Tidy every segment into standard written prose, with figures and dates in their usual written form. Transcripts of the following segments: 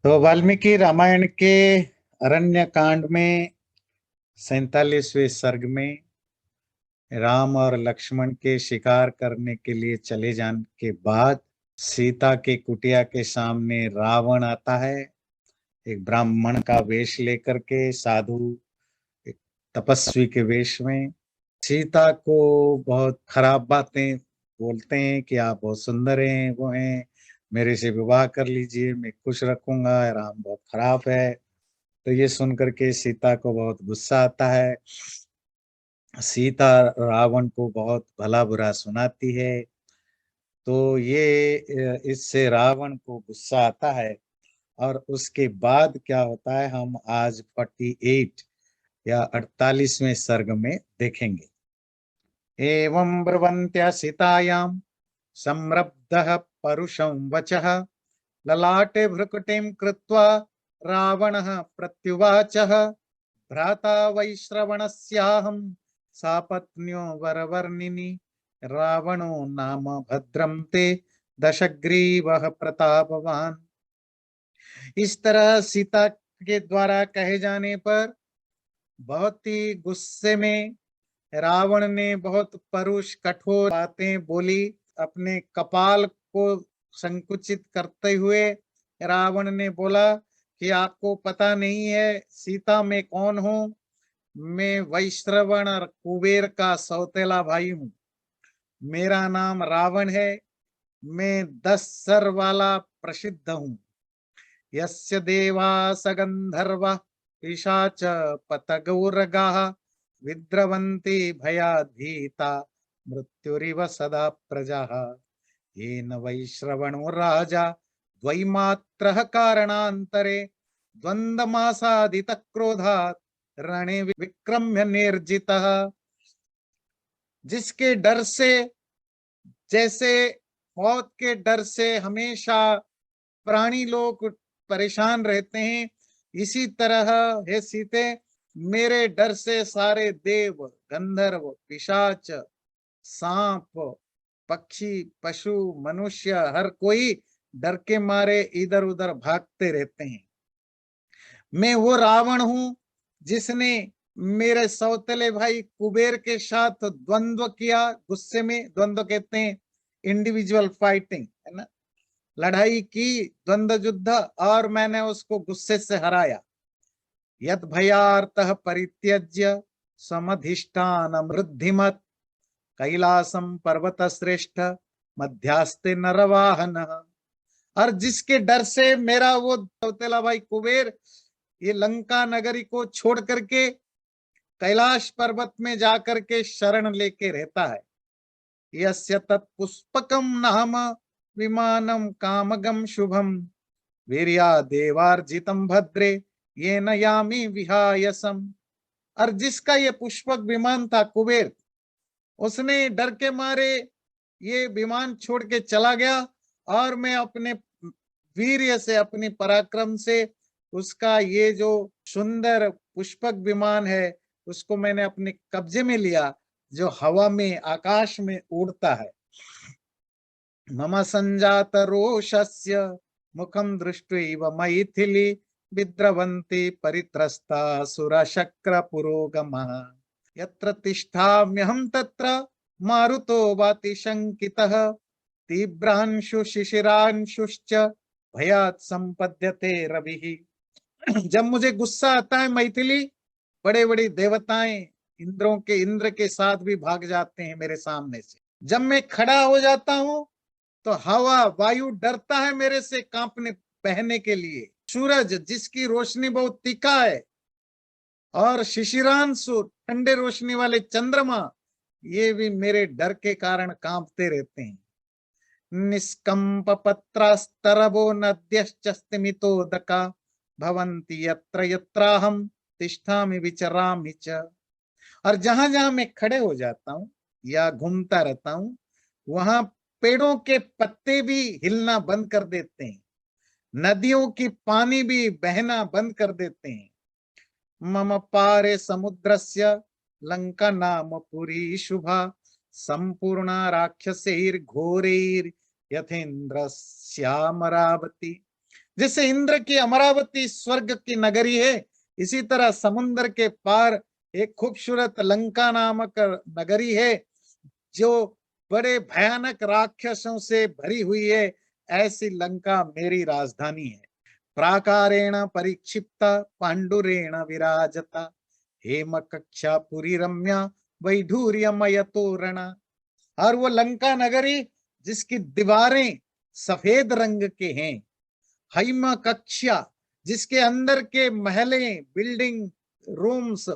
तो वाल्मीकि रामायण के अरण्य कांड में 47वें सर्ग में राम और लक्ष्मण के शिकार करने के लिए चले जाने के बाद सीता के कुटिया के सामने रावण आता है, एक ब्राह्मण का वेश लेकर के, साधु, एक तपस्वी के वेश में। सीता को बहुत खराब बातें बोलते हैं कि आप बहुत सुंदर हैं, वो हैं, मेरे से विवाह कर लीजिए, मैं खुश रखूंगा, राम बहुत खराब है। तो ये सुनकर के सीता को बहुत गुस्सा आता है। सीता रावण को बहुत भला बुरा सुनाती है। तो ये इससे रावण को गुस्सा आता है। और उसके बाद क्या होता है हम आज 48 या 48वें सर्ग में देखेंगे। एवं ब्रुवन्त्या सीतायां संरब्धः परुषं वचः ललाटे भ्रुकुटिं कृत्वा रावणः प्रत्युवाचः भ्राता वैश्रवणस्याहं सापत्न्यो वरवर्णिनि रावणो नाम भद्रं ते दशग्रीवः प्रतापवान। इस तरह सीता के द्वारा कहे जाने पर बहुत ही गुस्से में रावण ने बहुत परुष कठोर बातें बोली। अपने कपाल को संकुचित करते हुए रावण ने बोला कि आपको पता नहीं है सीता मैं कौन हूं। मैं वैश्रवण और कुबेर का सौतेला भाई हूं। मेरा नाम रावण है। मैं 10 सर वाला प्रसिद्ध हूं। यस्य देवा सगंधर्व पिशाच पतगौरगाः विद्रवन्ति भयाधीता मृत्युरिव सदा प्रजाः येन वैश्रवणो राजा द्वैमात्रः कारणान्तरे द्वन्द्वमासादितः क्रोधात् रणे विक्रम्य निर्जितः। जिसके डर से, जैसे मौत के डर से हमेशा प्राणी लोग परेशान रहते हैं, इसी तरह हे सीते मेरे डर से सारे देव, गंधर्व, पिशाच, सांप, पक्षी, पशु, मनुष्य हर कोई डर के मारे इधर उधर भागते रहते हैं। मैं वो रावण हूं जिसने मेरे सौतेले भाई कुबेर के साथ द्वंद्व किया। गुस्से में द्वंद्व कहते हैं इंडिविजुअल फाइटिंग, है ना, लड़ाई की, द्वंद्व युद्ध, और मैंने उसको गुस्से से हराया। यद भयार्तः परित्यज्य समधिष्ठान वृद्धिमत कैलासम पर्वत श्रेष्ठ मध्यास्ते नरवाहन। और जिसके डर से मेरा वो सौतेला भाई कुबेर ये लंका नगरी को छोड़ करके कैलाश पर्वत में जाकर के शरण लेके रहता है। यस्य तत्पुष्पकम नाम विमानम कामगम शुभम वीर्या देवार्जितम भद्रे ये न यामी विहायसम। और जिसका ये पुष्पक विमान था कुबेर, उसने डर के मारे ये विमान छोड़ के चला गया। और मैं अपने वीर्य से, अपने पराक्रम से उसका ये जो सुंदर पुष्पक विमान है उसको मैंने अपने कब्जे में लिया, जो हवा में, आकाश में उड़ता है। मम संजात रोषस्य मुखम दृष्ट्वैव मैथिली विद्रवन्ति परित्रस्ता सुरशक्र पुरोगमः यत्र तिष्ठाम्यहं तत्र मारुतो वाति शंकितः तीव्रांशु शिशिरांशुश्च भयात् संपद्यते रविः। जब मुझे गुस्सा आता है मैथिली, बड़े बड़े देवताएं इंद्रों के, इंद्र के साथ भी भाग जाते हैं मेरे सामने से। जब मैं खड़ा हो जाता हूं तो हवा, वायु डरता है मेरे से कांपने, बहने के लिए। सूरज जिसकी रोशनी बहुत तीखा है, और शिशिरांशु ठंडे रोशनी वाले चंद्रमा, ये भी मेरे डर के कारण कांपते रहते हैं। निष्कंप पत्रास्तरवो नद्यश्चस्तिमितोदका भवन्ति यत्र यत्राहं तिष्ठामि विचरामि च। और जहां जहां मैं खड़े हो जाता हूं या घूमता रहता हूं, वहां पेड़ों के पत्ते भी हिलना बंद कर देते हैं, नदियों की पानी भी बहना बंद कर देते हैं। मम पारे समुद्रस्य लंका नाम पुरी शुभा संपूर्णा राक्षसैर्घोरैर् यथेन्द्र श्यामरावती। जैसे इंद्र की अमरावती स्वर्ग की नगरी है, इसी तरह समुद्र के पार एक खूबसूरत लंका नामक नगरी है, जो बड़े भयानक राक्षसों से भरी हुई है। ऐसी लंका मेरी राजधानी है। प्राकारेण परिक्षिप्त पांडुरेण विराजता, हेम कक्षा पुरी रम्या वैढूर्यमय तोरण। और वो लंका नगरी जिसकी दीवारें सफेद रंग के हैं, हैम कक्षा जिसके अंदर के महले, बिल्डिंग, रूम्स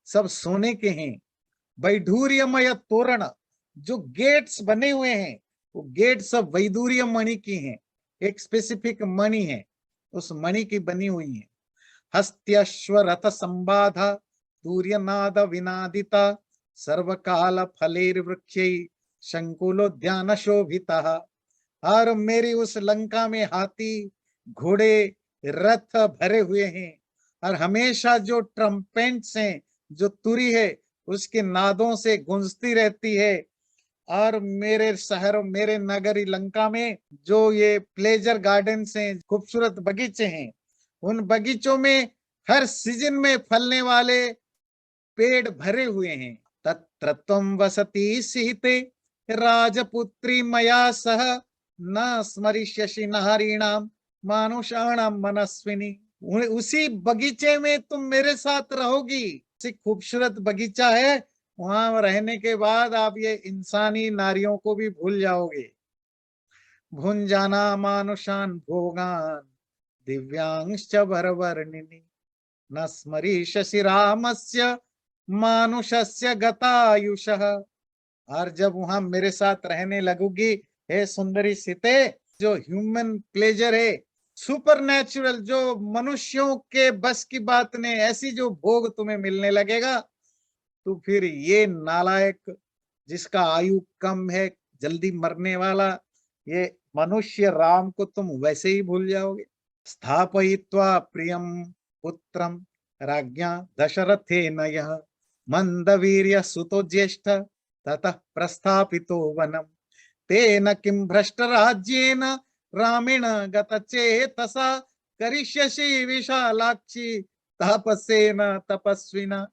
सब सोने के हैं, वैढूर्यमय तोरण जो गेट्स बने हुए हैं वो गेट्स सब वैदूर्य मणि की हैं, एक स्पेसिफिक मणि है, उस मणि की बनी हुई है। हस्त्यश्व रथ संबाधा सूर्यनाद विनादिता, सर्वकाल फलेर्वृक्षै शंकुलोद्यान शोभिता। और मेरी उस लंका में हाथी, घोड़े, रथ भरे हुए हैं, और हमेशा जो ट्रम्पेट्स हैं, जो तुरी है उसके नादों से गूंजती रहती है। और मेरे शहर, मेरे नगरी लंका में जो ये प्लेजर गार्डन्स हैं, खूबसूरत बगीचे हैं, उन बगीचों में हर सीजन में फलने वाले पेड़ भरे हुए हैं। तत्र त्वं वसति सीते राजपुत्री मया सह, न स्मरिष्यसि नारीणाम मानुषाणाम मनस्विनी। उसी बगीचे में तुम मेरे साथ रहोगी। ऐसी खूबसूरत बगीचा है, वहां रहने के बाद आप ये इंसानी नारियों को भी भूल जाओगे। भुंजाना मानुषान भोगान दिव्यांश्च वरवर्णिनी, न स्मरिष्यसि रामस्य मानुषस्य गतायुषः। और जब वहां मेरे साथ रहने लगोगी हे सुंदरी सीते, जो ह्यूमन प्लेजर है, सुपर नेचुरल, जो मनुष्यों के बस की बात नहीं, ऐसी जो भोग तुम्हें मिलने लगेगा, तो फिर ये नालायक जिसका आयु कम है, जल्दी मरने वाला, ये मनुष्य राम को तुम वैसे ही भूल जाओगे। स्थापयित्वा प्रियम पुत्रम राज्ञा दशरथेन यः, मंदवीर्य सुतो ज्येष्ठ ततः प्रस्थापितो वनम, तेन किं भ्रष्ट राज्येन रामेण गतचेतसा, करिष्यसि विशालाक्षी तापसेन तपस्विना।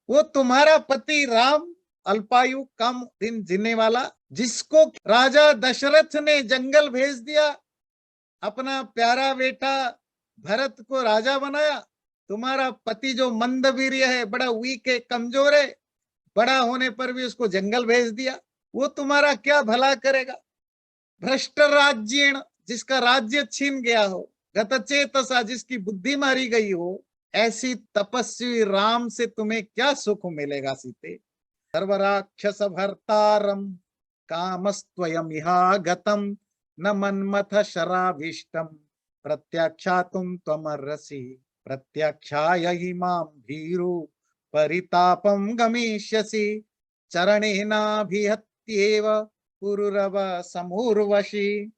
वो तुम्हारा पति राम, अल्पायु, कम दिन जीने वाला, जिसको राजा दशरथ ने जंगल भेज दिया, अपना प्यारा बेटा भरत को राजा बनाया। तुम्हारा पति जो मंदवीर्य है, बड़ा वीक है, कमजोर है, बड़ा होने पर भी उसको जंगल भेज दिया, वो तुम्हारा क्या भला करेगा। भ्रष्ट राज्येण जिसका राज्य छीन गया हो, गतचेतसा जिसकी बुद्धि मारी गई हो, ऐसी तपस्वी राम से तुम्हें क्या सुख मिलेगा सीते। सर्वराक्षस भर्तारम कामस्त्वयमिहागतम, न मन्मथ शराभीष्टम प्रत्याख्यातुम त्वमर्हसि, प्रत्याख्याय मां भीरु परितापम गमिष्यसि, चरणेनाभिहत्येव पुरुरव समूर्वशी।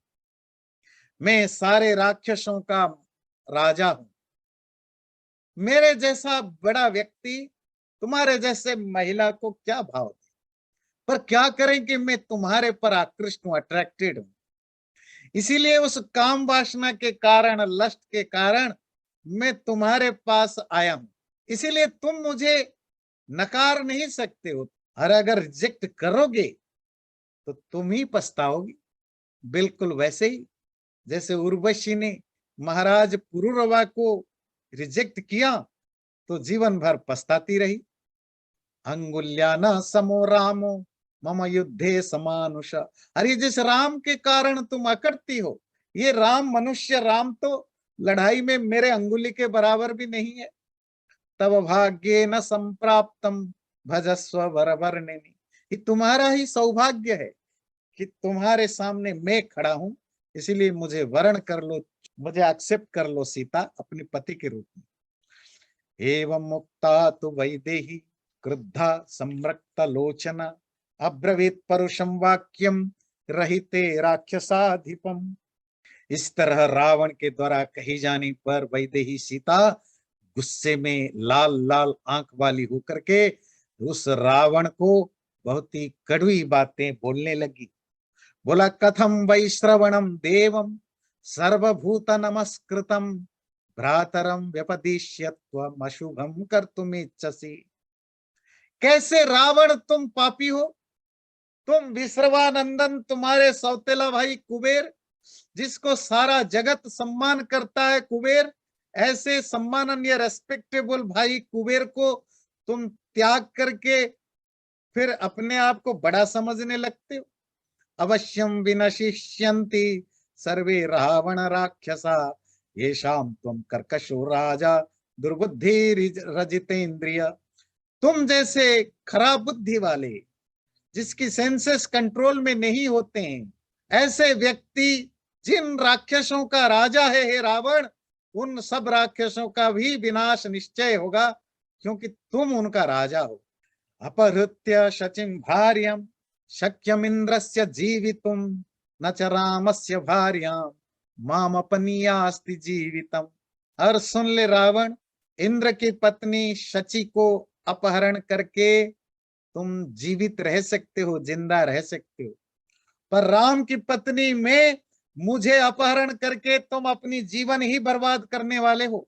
मैं सारे राक्षसों का राजा हूं। मेरे जैसा बड़ा व्यक्ति तुम्हारे जैसे महिला को क्या भाव दे, पर क्या करें कि मैं तुम्हारे पर आकृष्ट हूं, अट्रैक्टेड हूं। इसीलिए उस काम वासना के कारण, लस्ट के कारण मैं तुम्हारे पास आया हूं। इसीलिए तुम मुझे नकार नहीं सकते हो, और अगर रिजेक्ट करोगे तो तुम ही पछताओगी। बिल्कुल वैसे ही जैसे उर्वशी ने महाराज पुरुरवा को रिजेक्ट किया तो जीवन भर पछताती रही। अंगुल्या न समो रामो मम युद्धे समानुष। अरे जिस राम के कारण तुम अकड़ती हो, ये राम, मनुष्य राम तो लड़ाई में मेरे अंगुली के बराबर भी नहीं है। तब भाग्ये न संप्राप्तम भजस्व वरवर्णिनी। ये तुम्हारा ही सौभाग्य है कि तुम्हारे सामने मैं खड़ा हूं, इसीलिए मुझे वर्ण कर लो, मुझे एक्सेप्ट कर लो सीता अपने पति के रूप में। एवं मुक्ता तु वैदेही क्रुद्धा संरक्त लोचना, अब्रवीत परुषम वाक्यम रहिते राक्षसाधिपम। इस तरह रावण के द्वारा कही जाने पर वैदेही सीता गुस्से में लाल लाल आंख वाली होकर के उस रावण को बहुत ही कड़वी बातें बोलने लगी। बोला, कथम वै श्रवणम देवम सर्वभूत नमस्कृतम भ्रातरम व्यपदिश्यत्वम अशुभम कर्तुमिच्छसि। कैसे रावण तुम पापी हो, तुम विश्रवानंदन, तुम्हारे सौतेला भाई कुबेर, जिसको सारा जगत सम्मान करता है कुबेर, ऐसे सम्माननीय रेस्पेक्टेबल भाई कुबेर को तुम त्याग करके फिर अपने आप को बड़ा समझने लगते हो। अवश्यम विनशिष्यन्ति सर्वे रावण राक्षसा येषाम त्वं कर्कशो राजा दुर्बुद्धि रजितेंद्रिय। तुम जैसे खराब बुद्धि वाले, जिसकी सेंसेस कंट्रोल में नहीं होते हैं, ऐसे व्यक्ति जिन राक्षसों का राजा है हे रावण, उन सब राक्षसों का भी विनाश निश्चय होगा, क्योंकि तुम उनका राजा हो। अपहृत्य शचिं भार्यं शक्यमिंद्रस्य जीवितुम न च रामस्य भार्यां मामपनीयास्ति जीवितम। और सुन ले रावण, इंद्र की पत्नी शची को अपहरण करके तुम जीवित रह सकते हो, जिंदा रह सकते हो, पर राम की पत्नी में मुझे अपहरण करके तुम अपनी जीवन ही बर्बाद करने वाले हो।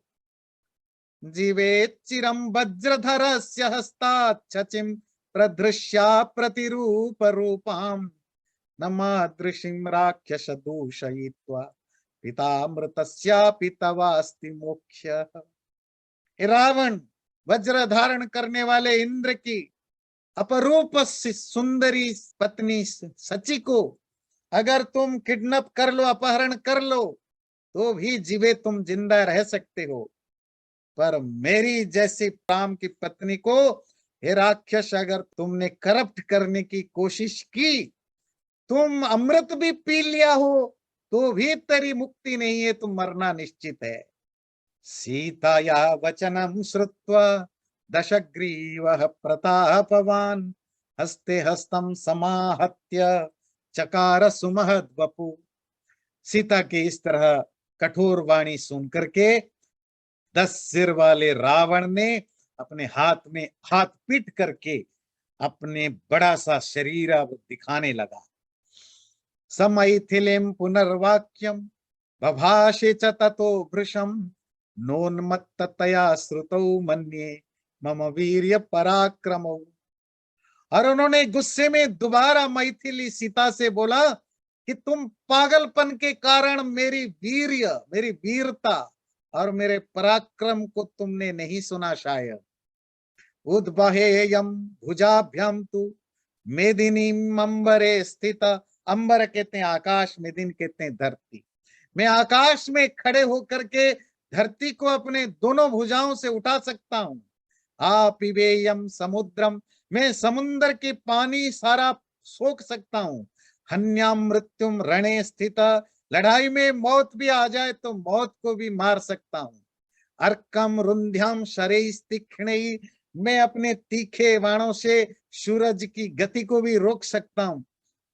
जीवेत् चिरं वज्रधरस्य हस्तात् शचिं प्रदृश्या प्रतिरूप रूपां न मादृशीं राक्षस दूषयित्वा पितामृतस्यापि तवास्ति मोक्षः। रावण, वज्र धारण करने वाले इंद्र की अपरूप सुंदरी पत्नी सची को अगर तुम किडनैप कर लो, अपहरण कर लो, तो भी जीवे तुम जिंदा रह सकते हो, पर मेरी जैसी राम की पत्नी को हे राक्षस, अगर तुमने करप्ट करने की कोशिश की, तुम अमृत भी पी लिया हो, तो भी तेरी मुक्ति नहीं है, तुम मरना निश्चित है। सीताया वचनम श्रुत्वा दशग्रीवः प्रतापवान हस्ते हस्तम समाहत्य चकार सुमहद वपु। सीता के इस तरह कठोर वाणी सुन करके 10 सिर वाले रावण ने अपने हाथ में हाथ पीट करके अपने बड़ा सा शरीर अब दिखाने लगा। समैथिलीं पुनर्वाक्यम बभाषे च ततो भृशम नोन्मत्ततया श्रुतौ मन्ये मम वीर्य पराक्रमौ। और उन्होंने गुस्से में दोबारा मैथिली सीता से बोला कि तुम पागलपन के कारण मेरी वीर्य, मेरी वीरता और मेरे पराक्रम को तुमने नहीं सुना शायद। उद्बहेयम भुजाभ्याम तु मेदिनीम अंबरे स्थित। अंबर कहते हैं आकाश, मेदिन कहते हैं धरती। मैं आकाश में खड़े होकर के धरती को अपने दोनों भुजाओं से उठा सकता हूं। पिबेयम समुद्रम, मैं समुद्र के पानी सारा सोख सकता हूं। हन्याम मृत्युम रणे स्थित, लड़ाई में मौत भी आ जाए तो मौत को भी मार सकता हूं। अर्कम रुंध्याम शरैः तीक्ष्णैः, मैं अपने तीखे बाणों से सूरज की गति को भी रोक सकता हूं।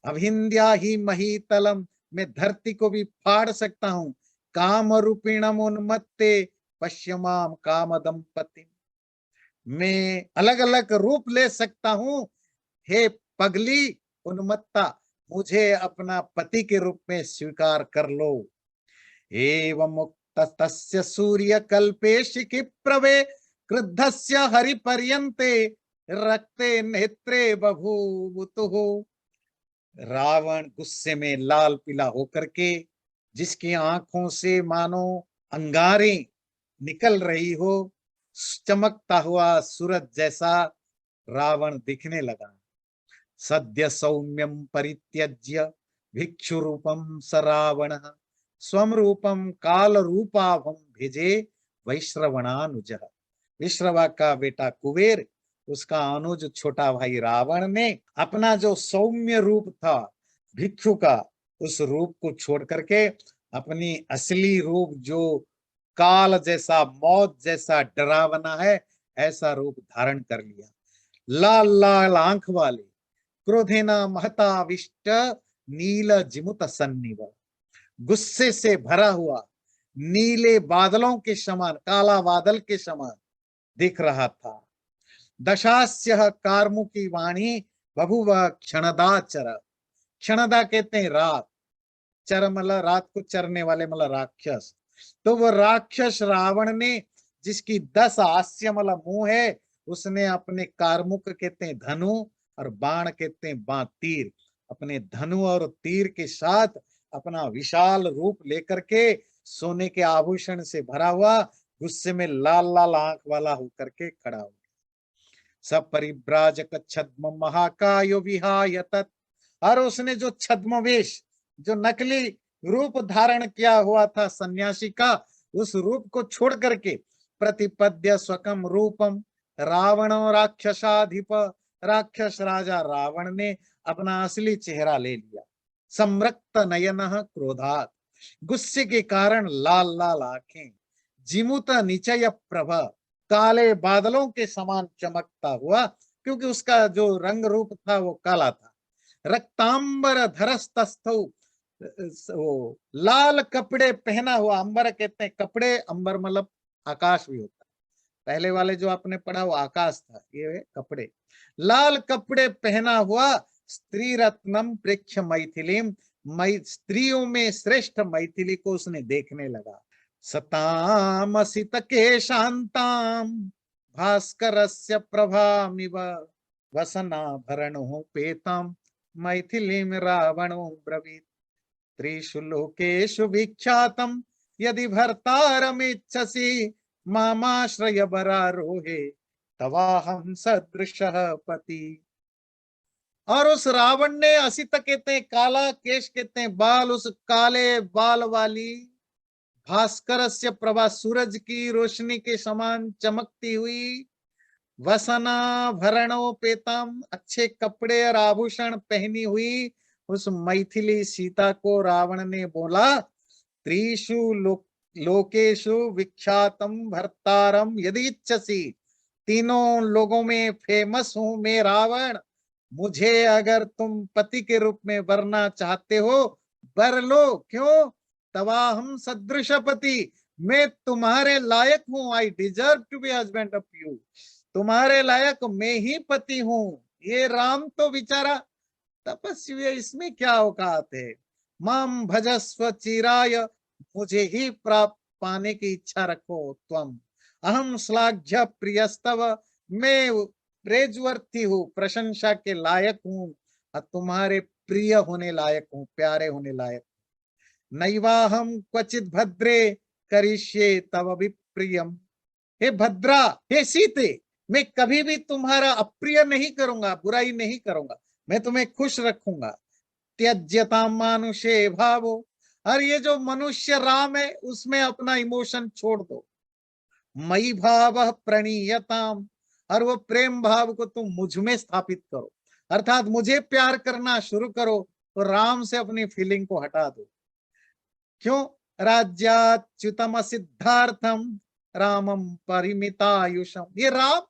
अभिंद्या ही महीतलम, मैं धरती को भी फाड़ सकता हूं। काम रूपिणम उन्मत्ते पश्यमाम काम दंपति, मैं अलग अलग रूप ले सकता हूं। हे पगली उन्मत्ता, मुझे अपना पति के रूप में स्वीकार कर लो। एवं मुक्त तस्य सूर्य कल्पे शिखि प्रवे क्रुद्धस्य हरि पर्यन्ते रक्ते नेत्रे बभूवुतुः। रावण गुस्से में लाल पीला होकर के, जिसकी आंखों से मानो अंगारें निकल रही हो, चमकता हुआ सूरज जैसा रावण दिखने लगा। सद्य सौम्यम परित्यज्य भिक्षु रूपम स रावण स्वम रूपम काल रूपाभम भेजे वैश्रवणानुज। विश्रवा का बेटा कुबेर, उसका अनुज छोटा भाई रावण ने अपना जो सौम्य रूप था भिक्षु का, उस रूप को छोड़ करके अपनी असली रूप, जो काल जैसा, मौत जैसा डरावना है, ऐसा रूप धारण कर लिया। लाल लाल आंख वाले, क्रोधेना महताविष्ट नील जिमुत सन्निव, गुस्से से भरा हुआ नीले बादलों के समान, काला बादल के समान दिख रहा था। दशास्य कार्मुकी वाणी बभुव क्षणदाचर, क्षणदा कहते हैं रात, चर मतलब रात को चरने वाले मतलब राक्षस। तो वो राक्षस रावण ने, जिसकी 10 हास्य मतलब मुंह है, उसने अपने कारमुक कहते हैं धनु और बाण कहते हैं बाण तीर, अपने धनु और तीर के साथ अपना विशाल रूप लेकर के सोने के आभूषण से भरा हुआ, गुस्से में लाल लाल आंख वाला होकर के खड़ा हो। सब परिव्राजक छद्म महाकायो विहाय तत्, और उसने जो छद्म वेश, जो नकली रूप धारण किया हुआ था सन्यासी का, उस रूप को छोड़ करके प्रतिपद्य स्वकम रूपम रावण राक्षसाधिप, राक्षस राजा रावण ने अपना असली चेहरा ले लिया। सम्रक्त नयन क्रोधात, गुस्से के कारण लाल लाल आंखें, जिमुत निचय प्रभ, काले बादलों के समान चमकता हुआ, क्योंकि उसका जो रंग रूप था वो काला था। रक्तांबर धरस्तस्थौ, वो लाल कपड़े पहना हुआ, अंबर कहते हैं कपड़े, अंबर मतलब आकाश भी होता है, पहले वाले जो आपने पढ़ा वो आकाश था, ये कपड़े, लाल कपड़े पहना हुआ, स्त्री रत्नम प्रेक्ष्य मैथिलीम, स्त्रियों में श्रेष्ठ मैथिली को उसने देखने लगा। सतामसित के शांताम भास्करस्य प्रभामिव वसनाभरणो पेताम मैथिलीम रावणो ब्रवीत। त्रिषु लोकेषु विख्यातम यदि भर्तारमिच्छसि मामाश्रय बरारोहे तवाहं सदृशः पति। और उस रावण ने, असित कहते हैं काला, केश कहते हैं बाल, उस काले बाल वाली, भास्कर से प्रभा, सूरज की रोशनी के समान चमकती हुई, वसना भरणोपेतम, अच्छे कपड़े और आभूषण पहनी हुई उस मैथिली सीता को रावण ने बोला, त्रिषु लोकेशु विख्यातम भर्तारम यदि इच्छसि, तीनों लोगों में फेमस हूं मैं रावण, मुझे अगर तुम पति के रूप में वरना चाहते हो वर लो। क्यों? तवाहम सदृश पति, मैं तुम्हारे लायक हूं, I deserve to be husband of you, तुम्हारे लायक मैं ही पति हूं। ये राम तो बेचारा तपस्वी है, इसमें क्या औकात है। माम भजस्व चिराय, मुझे ही प्राप्त पाने की इच्छा रखो त्वम, अहम श्लाघ्य प्रियस्तव, मैं प्रेजवर्थी हूँ, प्रशंसा के लायक हूँ, और तुम्हारे प्रिय होने लायक हूँ, प्यारे होने लायक। नैवाहम क्वचित भद्रे करिष्ये तव विप्रियम, हे भद्रा, हे सीते, मैं कभी भी तुम्हारा अप्रिय नहीं करूंगा, बुराई नहीं करूंगा, मैं तुम्हें खुश रखूंगा। त्यज्यता मानुषे भावो, और ये जो मनुष्य राम है उसमें अपना इमोशन छोड़ दो। मई भाव प्रणीयताम, और वो प्रेम भाव को तुम मुझ में स्थापित करो, अर्थात मुझे प्यार करना शुरू करो, तो राम से अपनी फीलिंग को हटा दो। क्यों? राज्याच्युतम सिद्धार्थम रामम परिमितायुषम, ये राम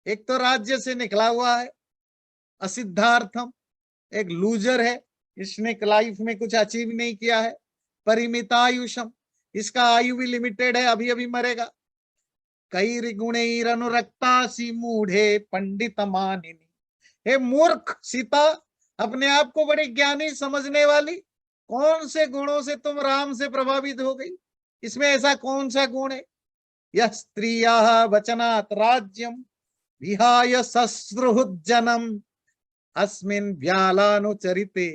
एक तो राज्य से निकला हुआ है, असिद्धार्थम, एक लूजर है, इसने लाइफ में कुछ अचीव नहीं किया है, परिमितायुषम, इसका आयु भी लिमिटेड है, अभी अभी मरेगा। कई गुणैरनुरक्ता सी मूढ़े पंडित मानिनी, हे मूर्ख सीता, अपने आप को बड़ी ज्ञानी समझने वाली, कौन से गुणों से तुम राम से प्रभावित हो गई? इसमें ऐसा कौन सा गुण है? यह स्त्रिया वचनात् राज्यम विहाय सस्रुहुज्जनम अस्मिन व्यालानुचरिते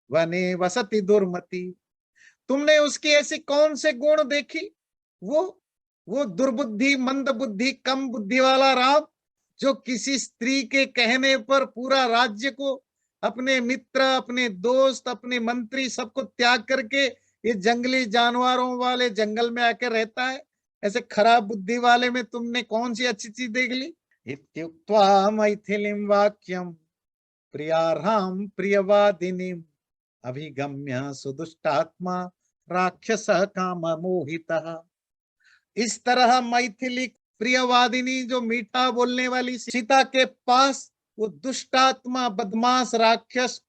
वने वसति दुर्मति। तुमने उसकी ऐसी कौन से गुण देखी? वो दुर्बुद्धि, मंद बुद्धि, कम बुद्धि वाला राम, जो किसी स्त्री के कहने पर पूरा राज्य को, अपने मित्र, अपने दोस्त, अपने मंत्री, सबको त्याग करके ये जंगली जानवरों वाले जंगल में आकर रहता है। ऐसे खराब बुद्धि वाले में तुमने कौन सी अच्छी चीज देख ली? इत्युक्त्वा मैथिलीं वाक्यम प्रियार्हां प्रियवादिनीं अभिगम्य सुदुष्टात्मा राक्षस काम मोहितः। इस तरह मैथिली प्रियवादिनी, जो मीठा बोलने वाली सीता के पास वो दुष्टात्मा, बदमाश राक्षस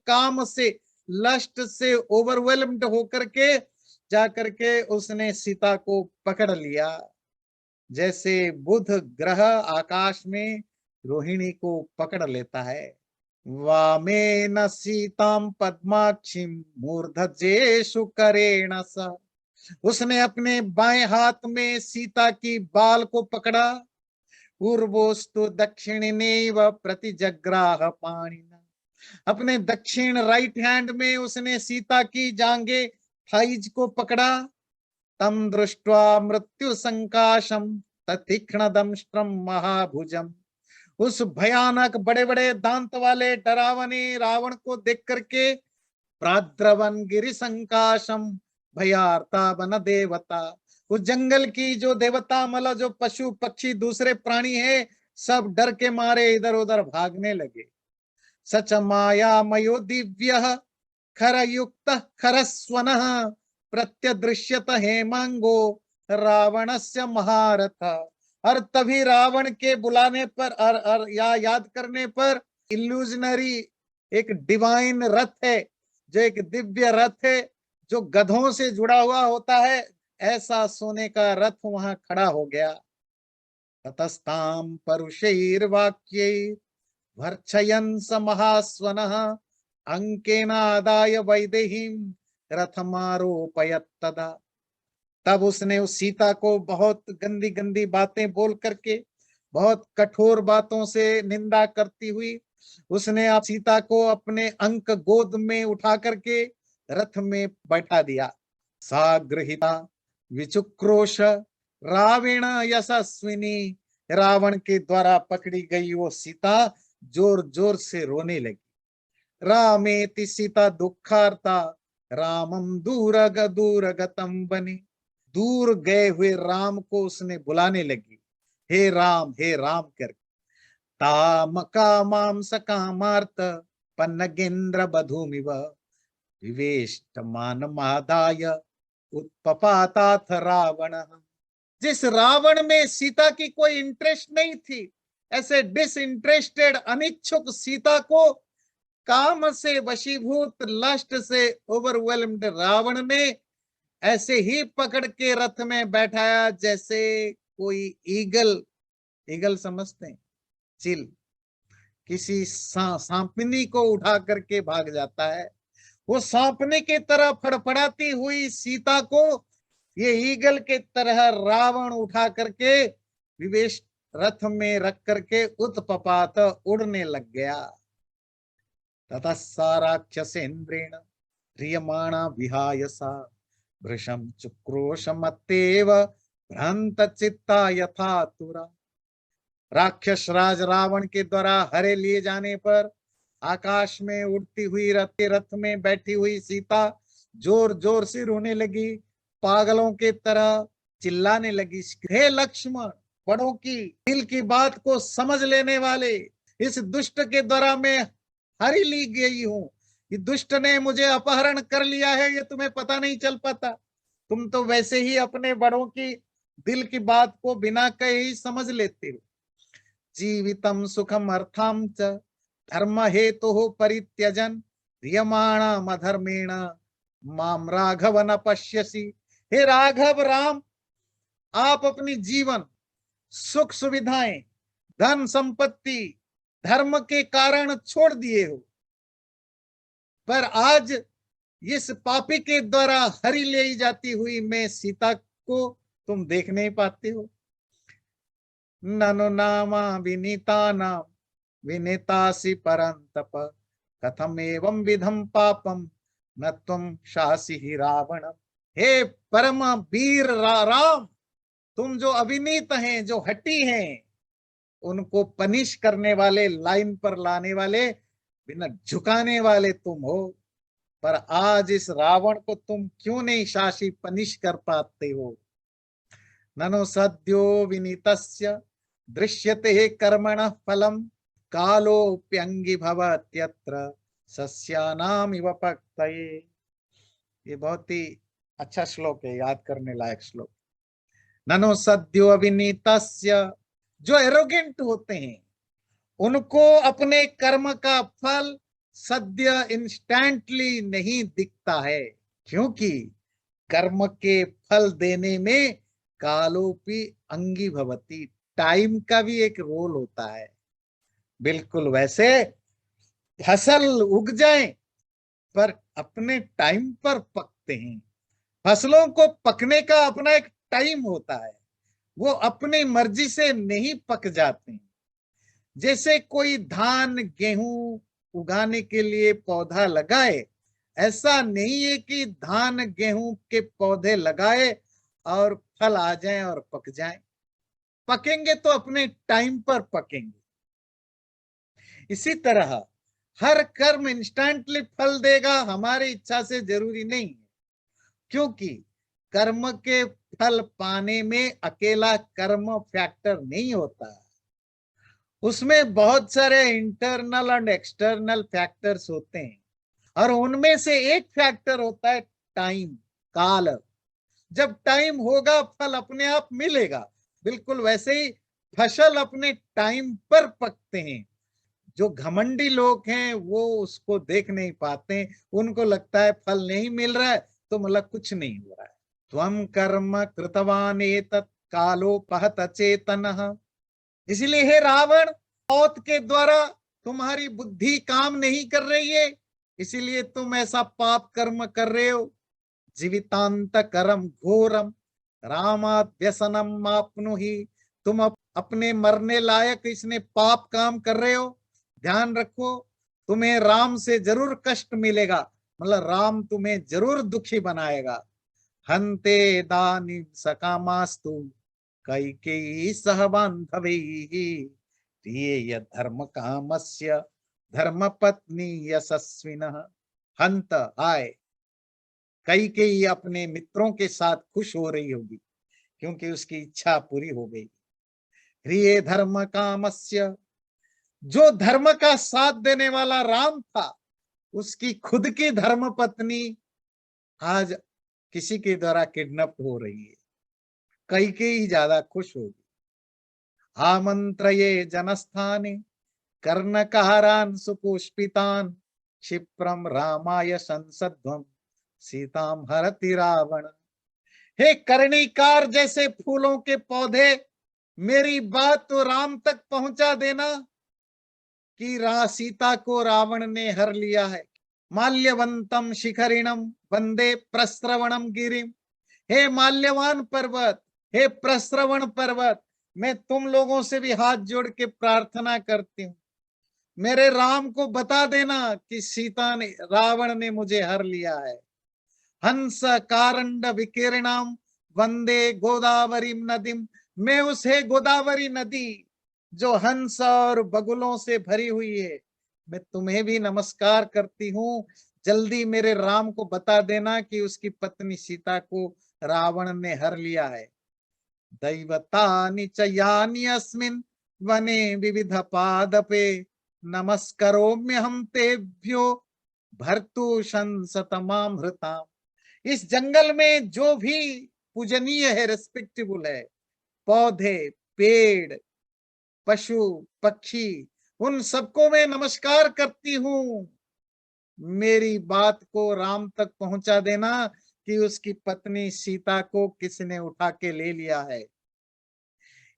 काम से, लस्ट से ओवरवेल्म्ड होकर के जाकर के उसने सीता को पकड़ लिया, जैसे बुध ग्रह आकाश में रोहिणी को पकड़ लेता है। वामेन सीतां पद्माक्षीं मूर्धजेषु करेण स। उसने अपने बाएं हाथ में सीता की बाल को पकड़ा। पूर्वोस्तु दक्षिणेनैव प्रतिजग्राह पाणिना। अपने दक्षिण राइट हैंड में उसने सीता की जांघें थाइज को पकड़ा। तम दृष्ट्वा मृत्यु संकाशम तीक्ष्ण दंष्ट्रम महाभुजम। उस भयानक बड़े बड़े दांत वाले डरावने रावण को देख करके प्राद्रवन गिरि संकाशम भयार्ता वन देवता। उस जंगल की जो देवता मतलब जो पशु पक्षी दूसरे प्राणी है, सब डर के मारे इधर उधर भागने लगे। सच माया मयो दिव्य खरयुक्त खरस्वन प्रत्यदृश्यत हेमांगो रावणस्य महारथ। और तभी रावण के बुलाने पर या याद करने पर इल्यूजनरी एक डिवाइन रथ है, जो एक दिव्य रथ है जो गधों से जुड़ा हुआ होता है, ऐसा सोने का रथ वहां खड़ा हो गया। ततस्ताम परुषैर्वाक्यैर् भर्त्सयन् स महास्वनः अंकेनादाय वैदेहीं रथमारोपयत् तदा। तब उसने उस सीता को बहुत गंदी गंदी बातें बोल करके, बहुत कठोर बातों से निंदा करती हुई, उसने आप सीता को अपने अंक गोद में उठा करके रथ में बैठा दिया। सागृहिता विचुक्रोश रावण यशस्विनी। रावण के द्वारा पकड़ी गई वो सीता जोर जोर से रोने लगी। रामेति सीता दुखार्ता रामम दूरगतम बने। दूर गए हुए राम को उसने बुलाने लगी, हे राम कर। ताम कामाम सकामार्त पन्नगेन्द्र बधूमिव विवेष्ट मान मादाय उत्पपातात रावण। जिस रावण में सीता की कोई इंटरेस्ट नहीं थी, ऐसे डिसइंटरेस्टेड अनिच्छुक सीता को काम से वशीभूत लस्ट से ओवरवेल्म्ड रावण ने ऐसे ही पकड़ के रथ में बैठाया जैसे कोई ईगल, ईगल समझते हैं, चिल, किसी सांपनी को उठा करके भाग जाता है, वो सांपने की तरह फड़फड़ाती हुई सीता को ये ईगल के तरह रावण उठा करके विवेश रथ में रख करके उत्पपात उड़ने लग गया। ततः सा राक्षसेन्द्रेण ह्रियमाणा विहाय सा भृशं चुक्रोशमत्तेव भ्रांत चित्ता यथातुरा। राक्षस राज रावण के द्वारा हरे लिए जाने पर आकाश में उड़ती हुई रथ में बैठी हुई सीता जोर जोर से रोने लगी, पागलों के तरह चिल्लाने लगी, हे लक्ष्मण, बड़ों की दिल की बात को समझ लेने वाले, इस दुष्ट के द्वारा मैं हरी ली गई हूं। ये दुष्ट ने मुझे अपहरण कर लिया है, ये तुम्हें पता नहीं चल पाता। तुम तो वैसे ही अपने बड़ों की दिल की बात को बिना कहे ही समझ लेते हो। जीवितम सुखम अर्थाम च धर्म हेतु परित्यजन रियमाणा मधर्मेण माम राघव न पश्यसी। हे राघव राम, आप अपनी जीवन, सुख सुविधाएं, धन संपत्ति, धर्म के कारण छोड़ दिए हो, पर आज इस पापी के द्वारा हरी ले जाती हुई मैं सीता को तुम देख नहीं पाते हो। ननु नामा विनीता नाम विनीतासी परंतप कथम एवं विधम पापम न तुम शासी ही रावण। हे परम वीर राम, तुम जो अविनीत हैं, जो हटी हैं, उनको पनिश करने वाले, लाइन पर लाने वाले, बिना झुकाने वाले तुम हो, पर आज इस रावण को तुम क्यों नहीं शासी पनिश कर पाते हो। ननु सद्यो विनीतस्य दृश्यते कर्मणः फलम कालोप्यंगी भवत्यत्र सस्यानाम इव पक्तये। ये बहुत ही अच्छा श्लोक है, याद करने लायक श्लोक। ननु सद्यो अविनीतस्य, जो एरोगेंट होते हैं उनको अपने कर्म का फल सद्य इंस्टेंटली नहीं दिखता है, क्योंकि कर्म के फल देने में कालोपी अंगी भवती, टाइम का भी एक रोल होता है। बिल्कुल वैसे फसल उग जाए पर अपने टाइम पर पकते हैं। फसलों को पकने का अपना एक टाइम होता है, वो अपनी मर्जी से नहीं पक जाते हैं। जैसे कोई धान गेहूं उगाने के लिए पौधा लगाए, ऐसा नहीं है कि धान गेहूं के पौधे लगाए और फल आ जाएं और पक जाएं। पकेंगे तो अपने टाइम पर पकेंगे। इसी तरह हर कर्म इंस्टेंटली फल देगा हमारी इच्छा से जरूरी नहीं है, क्योंकि कर्म के फल पाने में अकेला कर्म फैक्टर नहीं होता, उसमें बहुत सारे इंटरनल एंड एक्सटर्नल फैक्टर्स होते हैं, और उनमें से एक फैक्टर होता है टाइम, काल। जब टाइम होगा फल अपने आप मिलेगा। बिल्कुल वैसे ही फसल अपने टाइम पर पकते हैं। जो घमंडी लोग हैं वो उसको देख नहीं पाते, उनको लगता है फल नहीं मिल रहा है तो मतलब कुछ नहीं हो रहा है। त्वं कर्म कृतवान एतत् कालोपहत चेतनः। इसलिए हे रावण, मौत के द्वारा तुम्हारी बुद्धि काम नहीं कर रही है, इसीलिए तुम ऐसा पाप कर्म कर रहे हो। जीवितांत करम घोरम रामात व्यसनम आपनुहि। तुम अपने मरने लायक इसने पाप काम कर रहे हो। ध्यान रखो, तुम्हें राम से जरूर कष्ट मिलेगा, मतलब राम तुम्हें जरूर दुखी बनाएगा। हंते दानी सकामास्तु कैकेयी सह बांधवैः प्रिय धर्म कामस्य धर्म पत्नी यशस्विनः। हंत आए, कैकेयी अपने मित्रों के साथ खुश हो रही होगी क्योंकि उसकी इच्छा पूरी हो गई। प्रिय धर्म कामस्य, जो धर्म का साथ देने वाला राम था, उसकी खुद की धर्म पत्नी आज किसी के द्वारा किडनैप हो रही है। कैकेयी ज्यादा खुश होगी। आमंत्रये जनस्थाने कर्णकारान् सुपुष्पितान् क्षिप्रम रामाय संसध्वं सीताम हरति रावण। हे कर्णिकार जैसे फूलों के पौधे, मेरी बात तो राम तक पहुंचा देना कि सीता को रावण ने हर लिया है। माल्यवंतम शिखरिणम वंदे प्रस्रवणम गिरिम। हे माल्यवान पर्वत, हे प्रस्रवण पर्वत, मैं तुम लोगों से भी हाथ जोड़ के प्रार्थना करती हूँ, मेरे राम को बता देना कि सीता ने, रावण ने मुझे हर लिया है। हंस कारंड विकीर्णाम वंदे गोदावरी नदीम। मैं उस है गोदावरी नदी जो हंस और बगुलों से भरी हुई है, मैं तुम्हें भी नमस्कार करती हूँ। जल्दी मेरे राम को बता देना कि उसकी पत्नी सीता को रावण ने हर लिया है। दैवतानि च यानि अस्मिन् वने विविध पादपे नमस्करोम्यहं तेभ्यो भर्तुशंसतमामृताम्। इस जंगल में जो भी पूजनीय है, रेस्पेक्टेबल है, पौधे, पेड़, पशु, पक्षी, उन सबको मैं नमस्कार करती हूँ। मेरी बात को राम तक पहुंचा देना कि उसकी पत्नी सीता को किसने उठा के ले लिया है।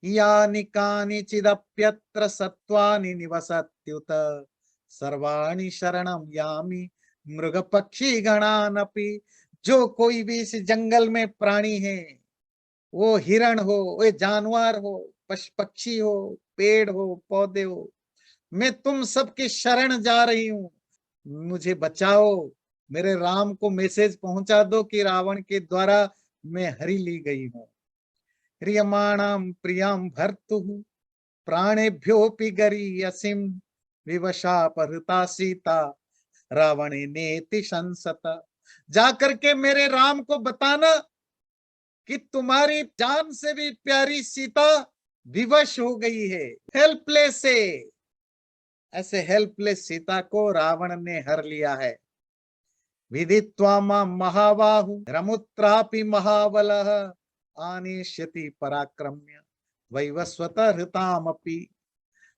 यानि कानिचिदप्यत्र सत्वानि निवसत्युत सर्वाणि शरणं यामि मृग पक्षी गणानपि। जो कोई भी इस जंगल में प्राणी है, वो हिरण हो, वो जानवर हो, पक्षी हो, पेड़ हो, पौधे हो, मैं तुम सबकी शरण जा रही हूँ, मुझे बचाओ। मेरे राम को मैसेज पहुंचा दो कि रावण के द्वारा मैं हरी ली गई हूँ। क्रियमाणं प्रियं भर्तुः प्राणेभ्योऽपि गरीयसीं विवशापहृता सीता रावणेनेति शंसत। जाकर के मेरे राम को बताना कि तुम्हारी जान से भी प्यारी सीता विवश हो गई है, हेल्पलेस है। ऐसे हेल्पलेस सीता को रावण ने हर लिया है। विदित्वा मां महाबाहु रमुत्रापि महाबलः आनेष्यति पराक्रम्य वैवस्वतः हृतामपि।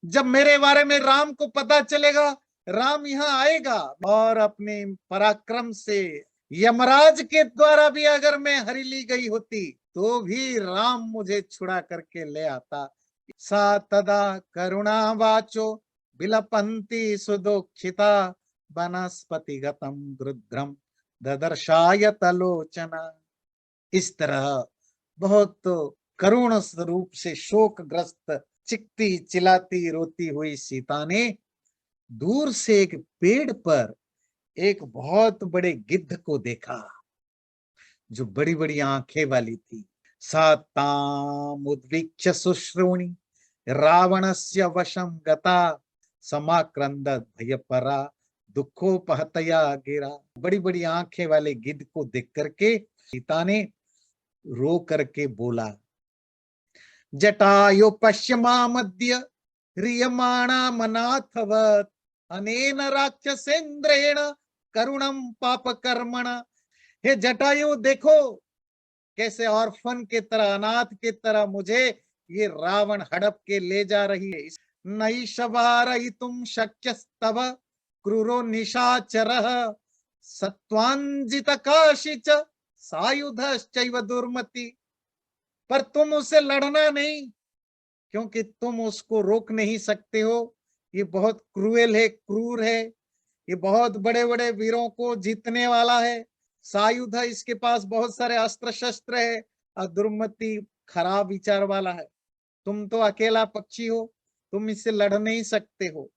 जब मेरे बारे में राम को पता चलेगा, राम यहाँ आएगा और अपने पराक्रम से, यमराज के द्वारा भी अगर मैं हरी ली गई होती तो भी राम मुझे छुड़ा करके ले आता। सा तदा करुणा वाचो विलपन्ति सुदुःखिता वनस्पतिगतं गृध्रम ददर्शायत लोचना। इस तरह बहुत करुण रूप से शोकग्रस्त चिकती चिल्लाती रोती हुई सीता ने दूर से एक पेड़ पर एक बहुत बड़े गिद्ध को देखा, जो बड़ी बड़ी आंखें वाली थी। सा ताम उद्वीक्ष्य शुश्रूणि रावणस्य वशं गता समाक्रंदत भयपरा दुखोपहतया गिरा। बड़ी बड़ी आंखें वाले गिद्ध को देख करके सीता ने रो करके बोला, जटायु पश्यमामद्य रियमाणा मनाथवत अनेन राक्षसेन्द्रेण करुणम पाप कर्मणा। हे जटायु, देखो कैसे ऑर्फन के तरह, अनाथ के तरह मुझे ये रावण हड़प के ले जा रही है। नैशवारयितुं शक्यस्तव क्रूरो निशाचरः सत्वांजित काशिच सायुधश्चैव दुर्मति। पर तुम उससे लड़ना नहीं, क्योंकि तुम उसको रोक नहीं सकते हो। ये बहुत क्रूएल है, क्रूर है, ये बहुत बड़े बड़े वीरों को जीतने वाला है। सायुध, इसके पास बहुत सारे अस्त्र शस्त्र है, और दुर्मति, खराब विचार वाला है। तुम तो अकेला पक्षी हो, तुम इससे लड़ नहीं सकते हो।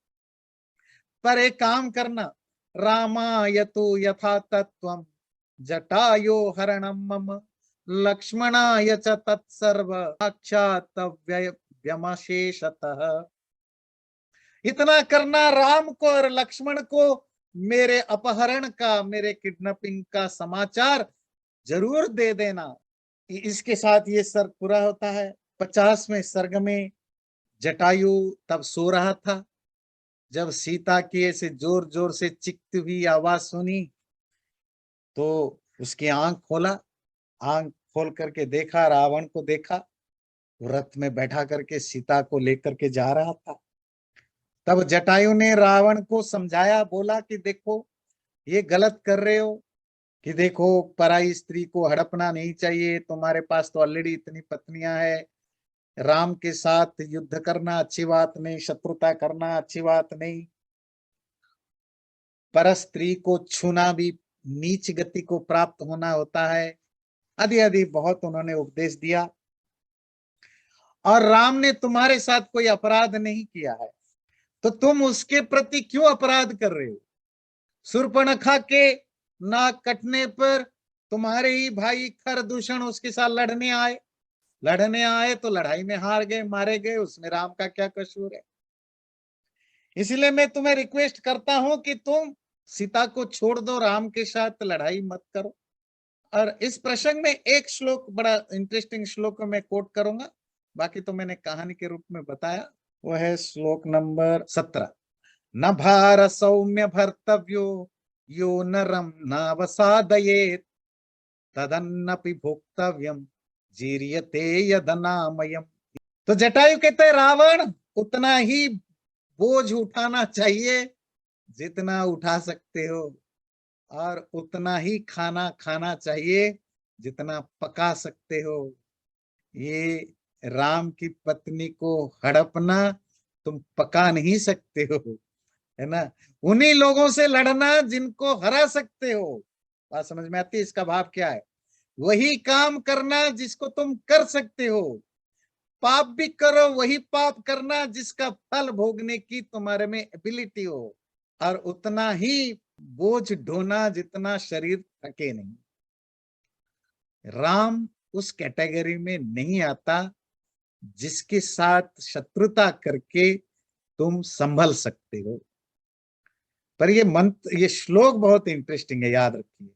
पर एक काम करना, रामाय तु यथा तत्वम जटायो हरणम मम लक्ष्मणाय च तत्सर्व साक्षात्व्यमशेषतः। इतना करना, राम को और लक्ष्मण को मेरे अपहरण का, मेरे किडनैपिंग का समाचार जरूर दे देना। इसके साथ ये सर्ग पूरा होता है। 50वें सर्ग में जटायु तब सो रहा था। जब सीता की ऐसे जोर जोर से चीखती हुई आवाज सुनी तो उसकी आंख खोला। आंख खोल करके देखा, रावण को देखा, रथ में बैठा करके सीता को लेकर के जा रहा था। तब जटायु ने रावण को समझाया, बोला कि देखो ये गलत कर रहे हो, कि देखो पराई स्त्री को हड़पना नहीं चाहिए, तुम्हारे पास तो ऑलरेडी इतनी पत्नियां हैं। राम के साथ युद्ध करना अच्छी बात नहीं, शत्रुता करना अच्छी बात नहीं, पर स्त्री को छूना भी नीच गति को प्राप्त होना होता है। आदि आदि बहुत उन्होंने उपदेश दिया। और राम ने तुम्हारे साथ कोई अपराध नहीं किया है, तो तुम उसके प्रति क्यों अपराध कर रहे हो? शूर्पणखा के नाक कटने पर तुम्हारे ही भाई खरदूषण उसके साथ लड़ने आए तो लड़ाई में हार गए, मारे गए, उसमें राम का क्या कसूर है? इसलिए मैं तुम्हें रिक्वेस्ट करता हूं कि तुम सीता को छोड़ दो, राम के साथ लड़ाई मत करो। और इस प्रसंग में एक श्लोक, बड़ा इंटरेस्टिंग श्लोक मैं कोट करूंगा, बाकी तो मैंने कहानी के रूप में बताया। वो है श्लोक नंबर 17। न भार सौम्य भर्तव्यो यो नरम नावसादयेत तदन्नपि भोक्तव्यम जीर्यते यदनामयम। तो जटायु कहते हैं, रावण, उतना ही बोझ उठाना चाहिए जितना उठा सकते हो, और उतना ही खाना खाना चाहिए जितना पका सकते हो। ये राम की पत्नी को हड़पना तुम पका नहीं सकते हो, है ना। उन्हीं लोगों से लड़ना जिनको हरा सकते हो। बात समझ में आती है? इसका भाव क्या है? वही काम करना जिसको तुम कर सकते हो। पाप भी करो, वही पाप करना जिसका फल भोगने की तुम्हारे में एबिलिटी हो, और उतना ही बोझ ढोना जितना शरीर थके नहीं। राम उस कैटेगरी में नहीं आता जिसके साथ शत्रुता करके तुम संभल सकते हो। पर ये मंत्र, ये श्लोक बहुत इंटरेस्टिंग है, याद रखिए।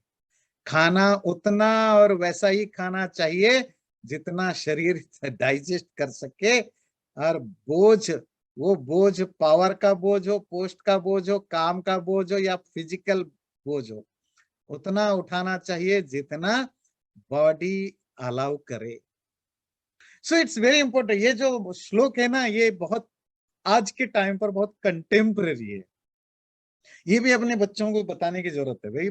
खाना उतना और वैसा ही खाना चाहिए जितना शरीर डाइजेस्ट कर सके, और बोझ, वो बोझ पावर का बोझ हो, पोस्ट का बोझ हो, काम का बोझ हो, या फिजिकल बोझ हो, उतना उठाना चाहिए जितना बॉडी अलाउ करे। So it's very important. ये जो श्लोक है ना, ये बहुत आज के टाइम पर बहुत कंटेम्पररी है। ये भी अपने बच्चों को बताने की जरूरत है भाई।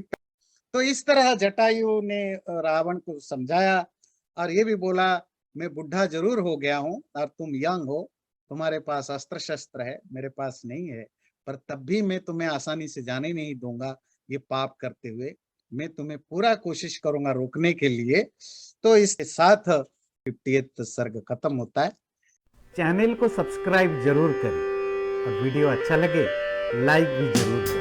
तो इस तरह जटायु ने रावण को समझाया, और ये भी बोला, मैं बुढ़ा जरूर हो गया हूं और तुम यंग हो, तुम्हारे पास अस्त्र शस्त्र है, मेरे पास नहीं है, पर तब भी मैं तुम्हें आसानी से जाने नहीं दूंगा ये पाप करते हुए। मैं तुम्हें पूरा कोशिश करूंगा रोकने के लिए। तो इसके साथ 50th सर्ग खत्म होता है। चैनल को सब्सक्राइब जरूर करें और वीडियो अच्छा लगे लाइक भी जरूर करें।